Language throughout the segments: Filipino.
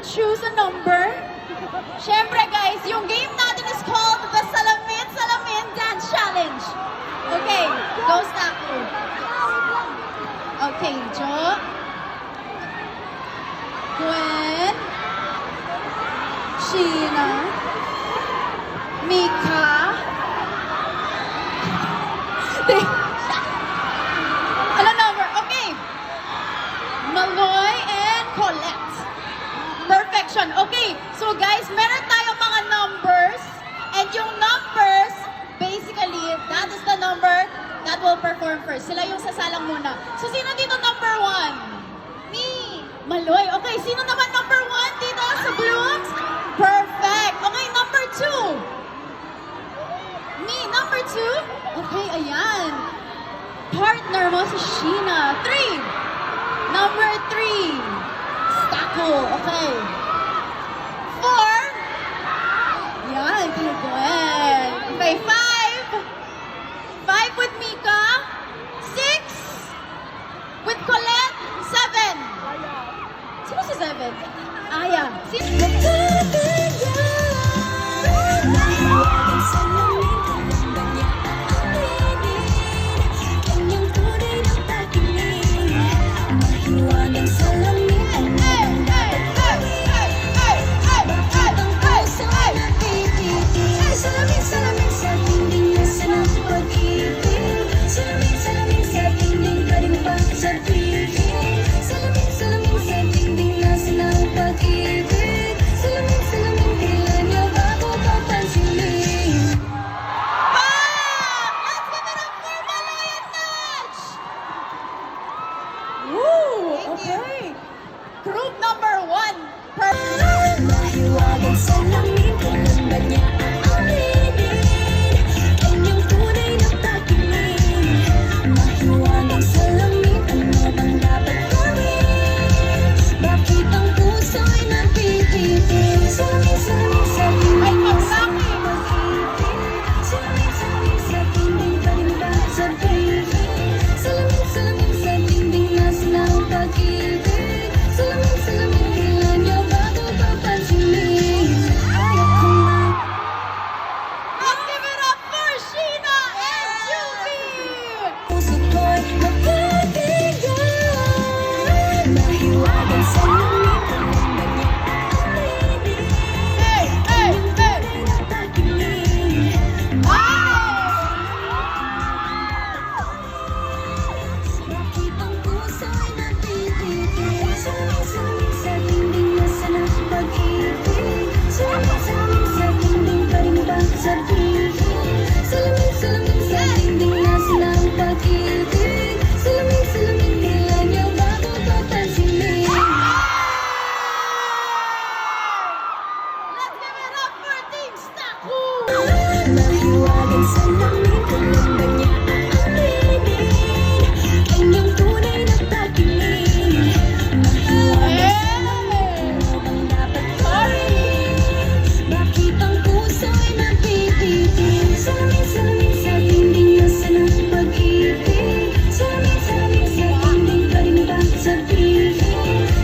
choose a number? Siyempre guys, yung game natin is called the Salamin Salamin Dance Challenge. Okay, go Staku. Okay, Jo. Gwen. Sheena. Mika. Ano number? Okay. Maloy and Colette. Perfection. Okay, so guys, meron tayong mga numbers. And yung numbers, basically, that is the number that will perform first. Sila yung sasalang muna. So, sino dito number 1? Me. Maloy. Okay, sino naman number 1 dito sa blue? Perfect. Okay, number 2. Me, number 2. Okay, ayan. Partner mo si Sheena. 3. Number 3. Stako. Okay. 4. Yan, kina Gwen. Okay, 5. 5 with Mika. 6 with Colette. 7. Sino si 7? Aya. Okay. Group number 1. Mahiwagang salamin, kailangan niya aaminin. Kanyang tunay na pag-ibig. Mahiwagang salamin, ano bang dapat gawin? Bakit ang puso'y napipitin? Salamin, salamin sa dingding sa pag-ibig. Salamin, salamin sa dingding pa rin ba sa pag-ibig? Salamin, salamin sa dingding na sinang pag-ibig. Salamin, salamin, kailan niyo bago papansinin? Ayaw ko na. Let's give it up for Sheena and Julie! Puso ko'y mapapigyan. Mahiwagang salamin, kailangan niya aaminin. Hey, hey, hey! Na pag-ibig. Bakit ang puso'y napipitin? Salamin, salamin sa dingding na sanang pag-ibig. Salamin, salamin sa dingding pa rin ba sabihin? Salamin, salamin sa dingding na sanang pag-ibig. Salamin, salamin, kailan niyo bago papansinin? Let's give it up for Team Staku! Mahiwagang salamin, kailangan niya aaminin. Kanyang tunay na pag-ibig. Mahiwagang salamin, ano bang dapat gawin? Bakit ang puso'y napipitin? Salamin, salamin sa dingding na sanang pag-ibig. Salamin, salamin sa dingding pa rin ba sabihin?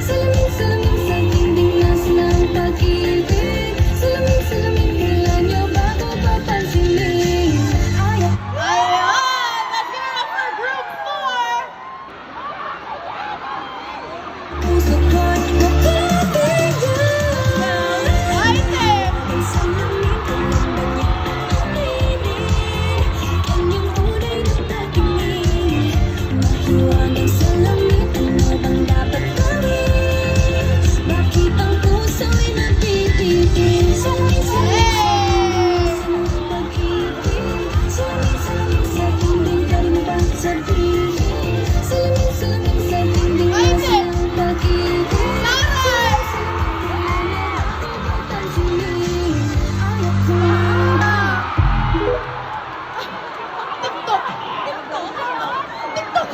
Salamin, salamin sa dingding na sanang pag-ibig. Salamin, salamin, kailan niyo bago papansinin? Ayaw. Ayan! Let's give it up for Group 4! Puso ko'y mapapigyan. Item! Ang salamin, kailangan niya aaminin. Kanyang tunay na pag-ibig. Mahiwagang salamin, ano bang dapat gawin? Bakit ang puso'y napipitin? Salamin, salamin sa dingding na sanang pag-ibig. Salamin, salamin sa dingding pa rin ba sabihin? Salamin, salamin sa dingding na sanang pag-ibig. Laray! TikTok! TikTok!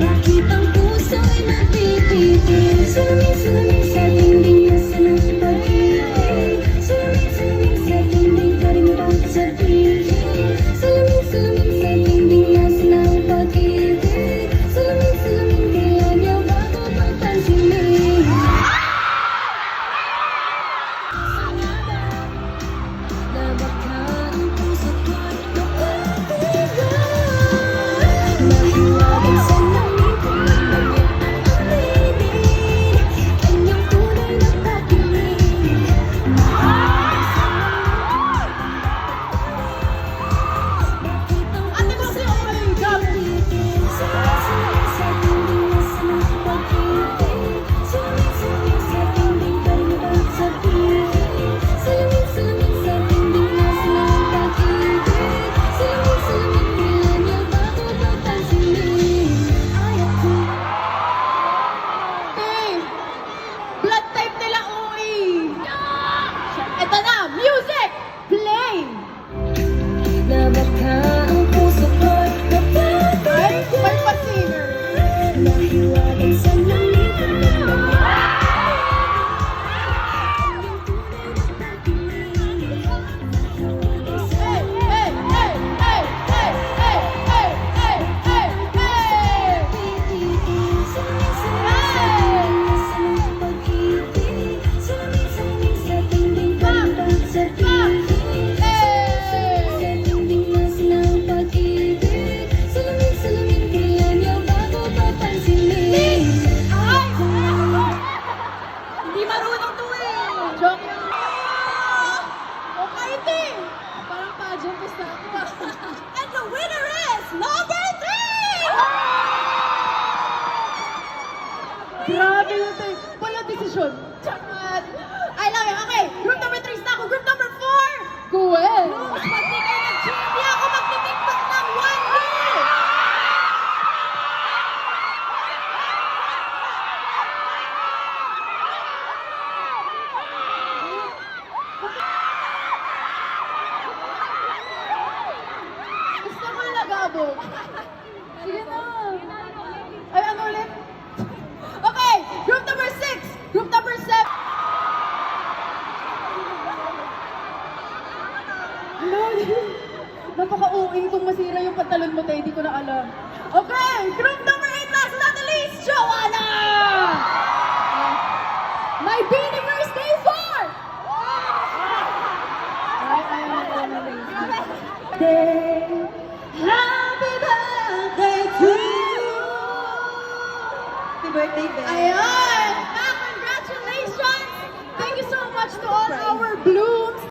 Bakit ang puso'y napipitin? Salamin, salamin sa dingding Hindi marunong to eh. Joke lang. Okay, te. Parang pageant basta ako. And the winner is number 3! Grabe yun, te. Walang desisyon. Charot. I love it. Okay, group number 3 na ako. Group number 4. Gwen. Pag di kayo nag-cheer, di ako magtitiktok ng 1 year. Gusto ko lagabog. Sige na. Ay, ano ulit? Okay, group number 6. Group number 7. Napaka-uing kung masira yung pantalon mo, tayo. Di ko na alam. Okay, group number 8, last but not the least, Joanna! My baby birthday for! Happy birthday to you! Happy birthday, Ben. Ayan!